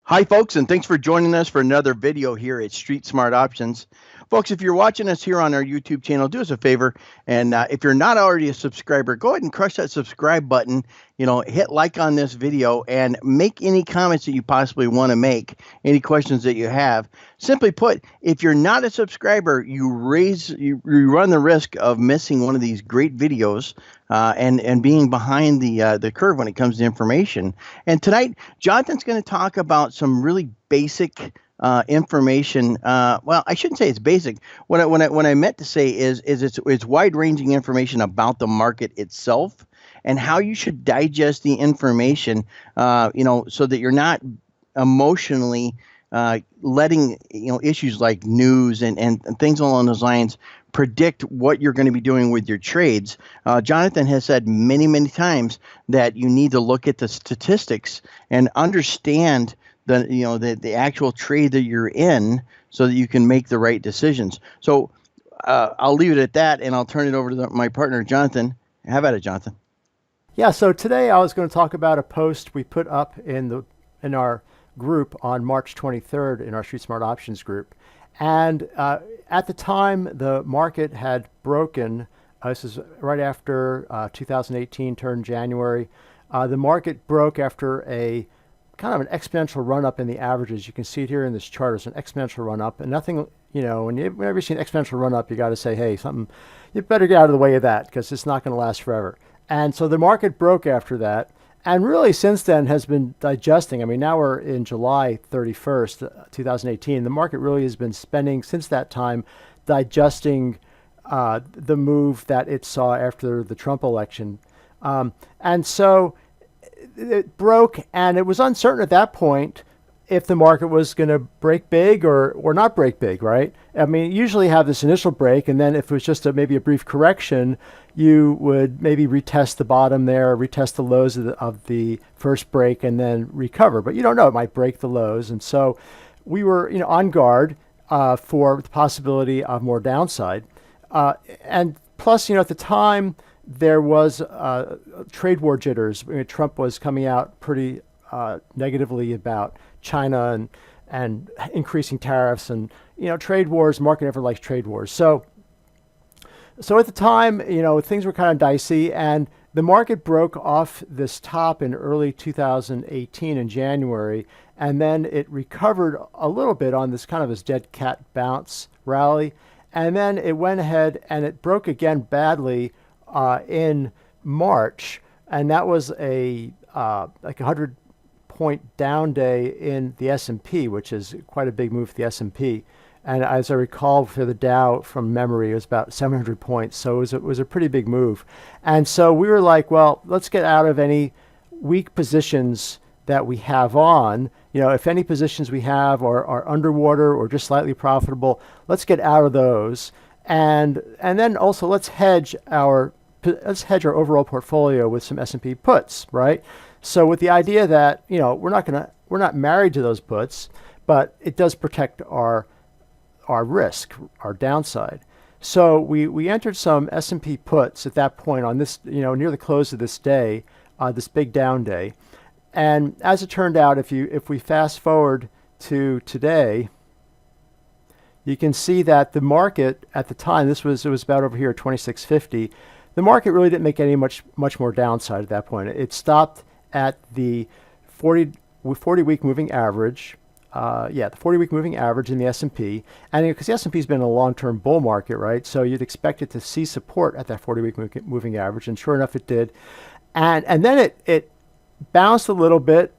Hi, folks, and thanks for joining us for another video here at Street Smart Options. Folks, if you're watching us here on our YouTube channel, do us a favor, and if you're not already a subscriber, go ahead and crush that subscribe button. Hit like on this video and make any comments that you possibly want to make, any questions that you have. Simply put, if you're not a subscriber, you run the risk of missing one of these great videos and being behind the curve when it comes to information. And tonight, Jonathan's going to talk about some really basic information. Well, I shouldn't say it's basic. What I meant to say is it's wide-ranging information about the market itself and how you should digest the information. So that you're not emotionally letting issues like news and things along those lines predict what you're going to be doing with your trades. Jonathan has said many times that you need to look at the statistics and understand the actual trade that you're in so that you can make the right decisions. So I'll leave it at that, and I'll turn it over to my partner, Jonathan. How about it, Jonathan? Yeah, so today I was going to talk about a post we put up in our group on March 23rd in our Street Smart Options group. And at the time, the market had broken. This is right after 2018 turned January. The market broke after a kind of an exponential run up in the averages. You can see it here in this chart as an exponential run up, and nothing, whenever you see an exponential run up, you got to say, hey, you better get out of the way of that because it's not going to last forever. And so the market broke after that, and really since then has been digesting. I mean, now we're in July 31st, 2018. The market really has been spending since that time digesting the move that it saw after the Trump election. And so it broke, and it was uncertain at that point if the market was going to break big or not break big, right? I mean, you usually have this initial break, and then if it was just maybe a brief correction, you would maybe retest the bottom there, retest the lows of the first break, and then recover. But you don't know; it might break the lows, and so we were, on guard for the possibility of more downside. And plus, at the time there was trade war jitters. Trump was coming out pretty negatively about China and increasing tariffs, and trade wars. Market never likes trade wars. So at the time, things were kind of dicey, and the market broke off this top in early 2018 in January, and then it recovered a little bit on this kind of this dead cat bounce rally, and then it went ahead and it broke again badly in March, and that was a like 100-point down day in the S&P, which is quite a big move for the S&P. And as I recall, for the Dow from memory, it was about 700 points. So it was a pretty big move. And so we were like, well, let's get out of any weak positions that we have on. If any positions we have are underwater or just slightly profitable, let's get out of those. And then also let's hedge our overall portfolio with some S&P puts, right? So with the idea that we're not married to those puts, but it does protect our risk, our downside. So we entered some S&P puts at that point on this, near the close of this day, this big down day. And as it turned out, if we fast forward to today, you can see that the market at the time, it was about over here at 2650. The market really didn't make any much more downside at that point. It stopped at the 40-week moving average. The 40-week moving average in the S&P, and because the S&P has been in a long-term bull market, right? So you'd expect it to see support at that 40-week moving average, and sure enough, it did. And then it bounced a little bit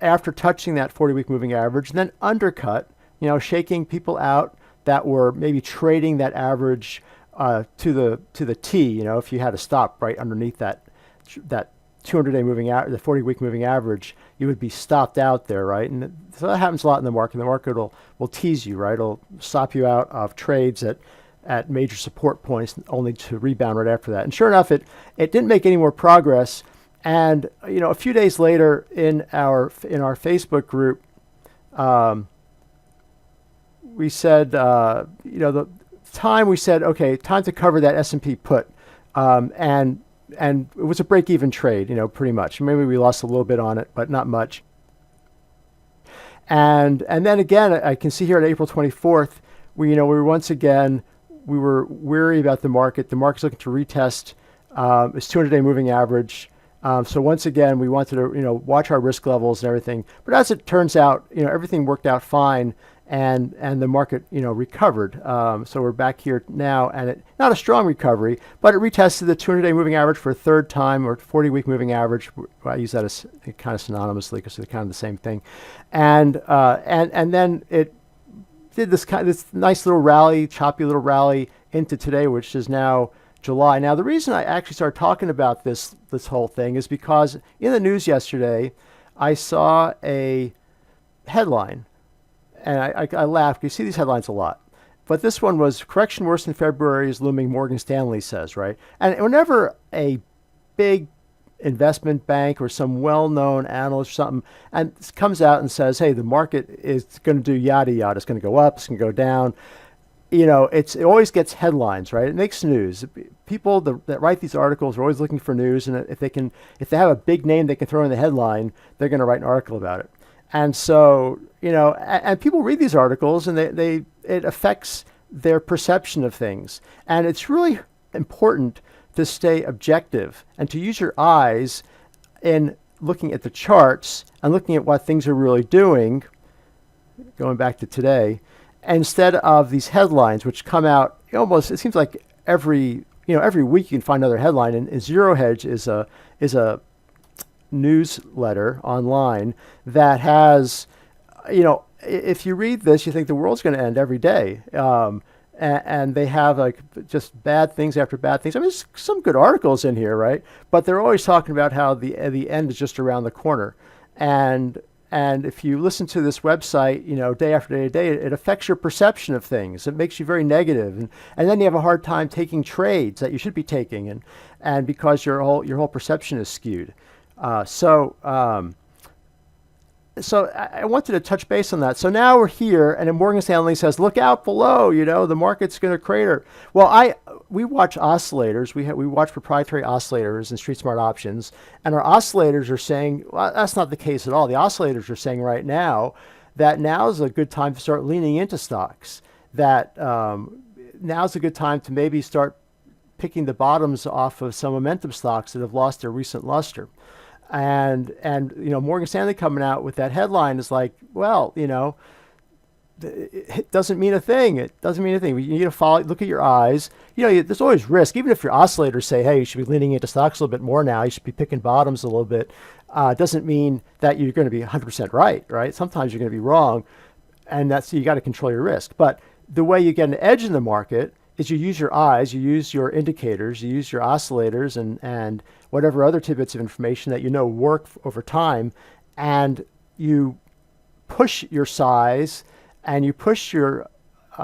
after touching that 40-week moving average, and then undercut, shaking people out that were maybe trading that average to the T. If you had a stop right underneath that 200-day moving average, the 40-week moving average, you would be stopped out there, right? And so that happens a lot in the market. The market will tease you, right? It'll stop you out of trades at major support points, only to rebound right after that. And sure enough, it didn't make any more progress. And a few days later, in our Facebook group, we said, the time we said, okay, time to cover that S&P put, and it was a break-even trade, pretty much. Maybe we lost a little bit on it, but not much. And then again, I can see here on April 24th, we were weary about the market. The market's looking to retest its 200-day moving average. So once again, we wanted to watch our risk levels and everything. But as it turns out, everything worked out fine, and the market recovered. So we're back here now, and not a strong recovery, but it retested the 200-day moving average for a third time, or 40-week moving average. I use that as kind of synonymously because they're kind of the same thing. And then it did this nice little rally, choppy little rally into today, which is now July. Now, the reason I actually started talking about this whole thing is because in the news yesterday, I saw a headline, and I laughed. You see these headlines a lot. But this one was, correction worse in February is looming, Morgan Stanley says, right? And whenever a big investment bank or some well-known analyst or something and comes out and says, hey, the market is going to do yada yada, it's going to go up, it's going to go down, it always gets headlines, right? It makes news. People that write these articles are always looking for news, and if they have a big name they can throw in the headline, they're going to write an article about it. And so, and people read these articles, and it affects their perception of things. And it's really important to stay objective and to use your eyes in looking at the charts and looking at what things are really doing, going back to today, instead of these headlines, which come out it seems like every week you can find another headline. And Zero Hedge is a newsletter online that has, if you read this, you think the world's going to end every day. And they have like just bad things after bad things. I mean, there's some good articles in here, right? But they're always talking about how the end is just around the corner. And if you listen to this website, day after day, it affects your perception of things. It makes you very negative, and then you have a hard time taking trades that you should be taking, and because your whole perception is skewed. So I wanted to touch base on that. So now we're here, and then Morgan Stanley says, "Look out below! The market's going to crater." Well, we watch oscillators. We watch proprietary oscillators in Street Smart Options, and our oscillators are saying, well, that's not the case at all. The oscillators are saying right now that now is a good time to start leaning into stocks. That now's a good time to maybe start picking the bottoms off of some momentum stocks that have lost their recent luster. And Morgan Stanley coming out with that headline is like, well, it doesn't mean a thing. It doesn't mean a thing. You need to look at your eyes. There's always risk. Even if your oscillators say, hey, you should be leaning into stocks a little bit more now, you should be picking bottoms a little bit, doesn't mean that you're going to be 100% right? Sometimes you're going to be wrong, and you got to control your risk. But the way you get an edge in the market is you use your eyes, you use your indicators, you use your oscillators and whatever other tidbits of information that work over time, and you push your size and you push your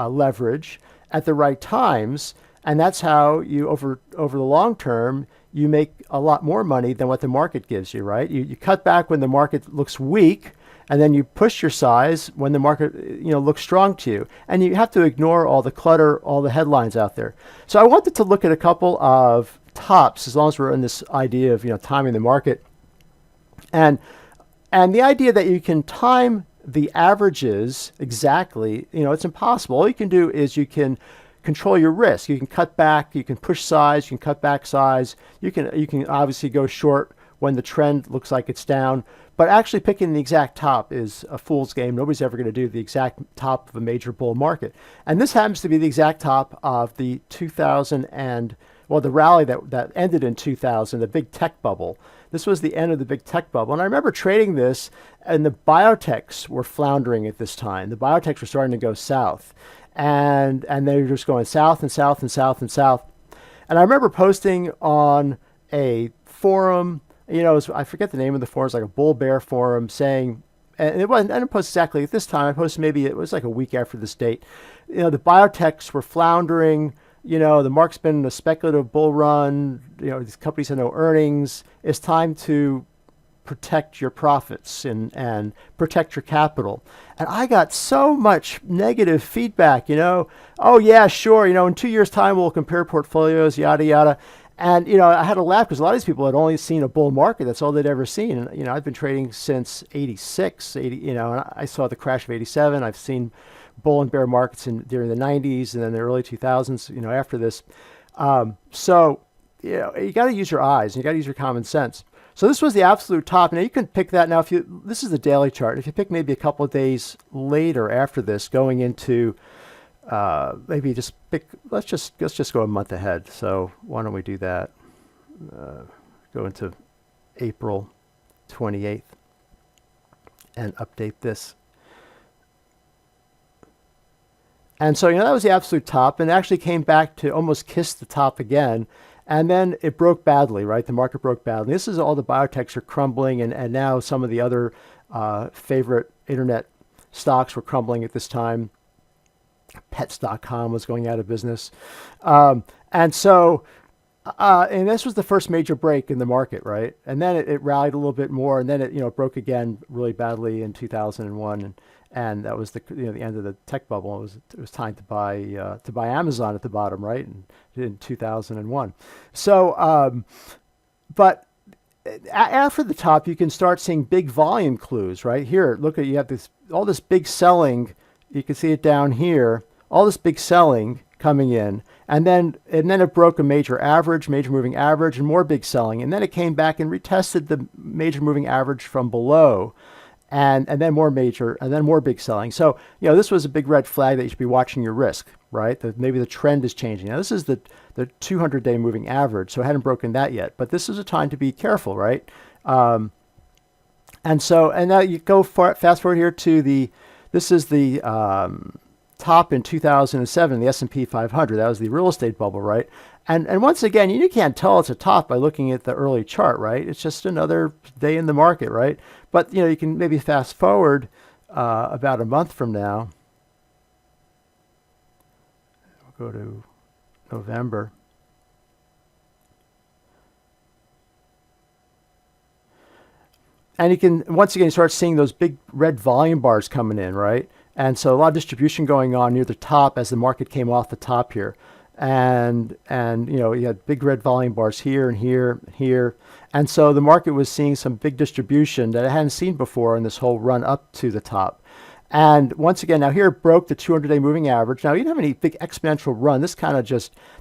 leverage at the right times, and that's how you over the long term you make a lot more money than what the market gives you, right? You cut back when the market looks weak, and then you push your size when the market looks strong to you. And you have to ignore all the clutter, all the headlines out there. So I wanted to look at a couple of tops, as long as we're in this idea of timing the market, and the idea that you can time the averages exactly. It's impossible. All you can do is you can control your risk. You can cut back, you can push size, you can cut back size. You can obviously go short when the trend looks like it's down. But actually picking the exact top is a fool's game. Nobody's ever going to do the exact top of a major bull market. And this happens to be the exact top of the the rally that ended in 2000, the big tech bubble. This was the end of the big tech bubble. And I remember trading this, and the biotechs were floundering at this time. The biotechs were starting to go south. And they were just going south and south and south and south. And I remember posting on a forum, I forget the name of the forum, it was like a bull bear forum, saying, and I didn't post exactly at this time, I posted maybe it was like a week after this date. The biotechs were floundering, the market's been in a speculative bull run, these companies have no earnings. It's time to protect your profits and protect your capital. And I got so much negative feedback, oh yeah, sure, in 2 years' time we'll compare portfolios, yada, yada. And I had to laugh because a lot of these people had only seen a bull market. That's all they'd ever seen. And I've been trading since '86, and I saw the crash of '87. I've seen bull and bear markets during the '90s and then the early 2000s. After this, so you got to use your eyes and you got to use your common sense. So this was the absolute top. Now you can pick that. Now, this is the daily chart. If you pick maybe a couple of days later after this, going into maybe just pick. Let's just go a month ahead. So why don't we do that? Go into April 28th and update this. And so that was the absolute top, and it actually came back to almost kiss the top again. And then it broke badly, right? The market broke badly. This is all the biotechs are crumbling, and now some of the other favorite internet stocks were crumbling at this time. Pets.com was going out of business. And so, and this was the first major break in the market, right? And then it rallied a little bit more, and then it broke again really badly in 2001. And that was the end of the tech bubble. It was time to buy Amazon at the bottom, right? In 2001. So, but after the top, you can start seeing big volume clues, right? Here, look you have all this big selling. You can see it down here. All this big selling coming in, and then it broke a major moving average, and more big selling, and then it came back and retested the major moving average from below. And then more big selling. So, this was a big red flag that you should be watching your risk, right? That maybe the trend is changing. Now, this is the 200-day moving average, so it hadn't broken that yet. But this is a time to be careful, right? And now you go fast forward here to this is the top in 2007, the S&P 500. That was the real estate bubble, right? And once again, you can't tell it's a top by looking at the early chart, right? It's just another day in the market, right? But, you can maybe fast forward about a month from now. We'll go to November. And you can, once again, start seeing those big red volume bars coming in, right? And so a lot of distribution going on near the top as the market came off the top here. And you had big red volume bars here and here and here. And so the market was seeing some big distribution that it hadn't seen before in this whole run up to the top. And once again, now here it broke the 200-day moving average. Now, you didn't have any big exponential run. This kind of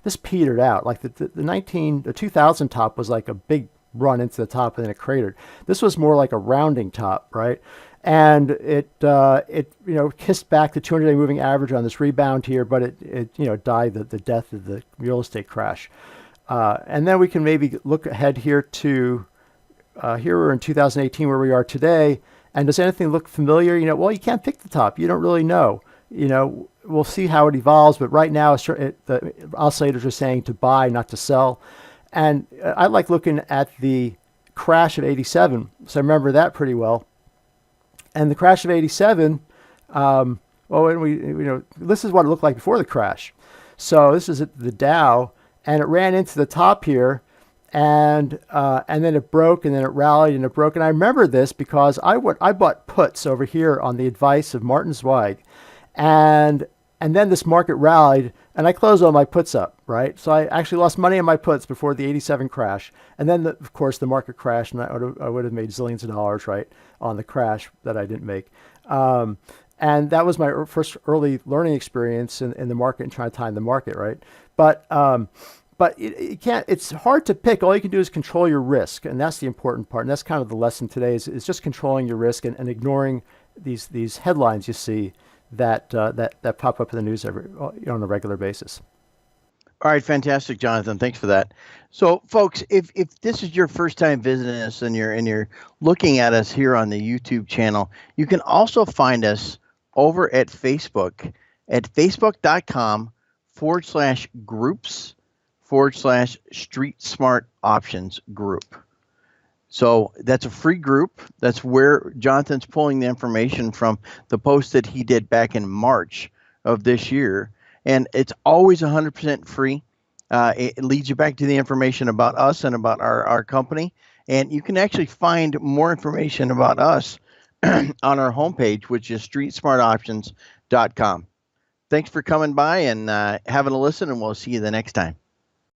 this petered out. Like the 2000 top was like a big run into the top and then it cratered. This was more like a rounding top, right? And it kissed back the 200-day moving average on this rebound here, but it died the death of the real estate crash. And then we can maybe look ahead here to here we're in 2018 where we are today. And does anything look familiar? Well, you can't pick the top. You don't really know. We'll see how it evolves. But right now, the oscillators are saying to buy, not to sell. And I like looking at the crash of '87. So I remember that pretty well. And the crash of '87, this is what it looked like before the crash. So this is the Dow, and it ran into the top here, and then it broke, and then it rallied, and it broke. And I remember this because I bought puts over here on the advice of Martin Zweig, and then this market rallied, and I closed all my puts up, right? So I actually lost money on my puts before the '87 crash, and then of course the market crashed, and I would have made zillions of dollars, right, on the crash that I didn't make. And that was my first early learning experience in the market and trying to time the market, right? But you can't. It's hard to pick. All you can do is control your risk, and that's the important part. And that's kind of the lesson today is just controlling your risk and ignoring these headlines you see that pop up in the news on a regular basis. All right, fantastic, Jonathan. Thanks for that. So, folks, if this is your first time visiting us and you're looking at us here on the YouTube channel, you can also find us over at Facebook at facebook.com/groups/Street Smart Options Group. So that's a free group. That's where Jonathan's pulling the information from the post that he did back in March of this year. And it's always 100% free. It leads you back to the information about us and about our company. And you can actually find more information about us on our homepage, which is streetsmartoptions.com. Thanks for coming by and having a listen, and we'll see you the next time.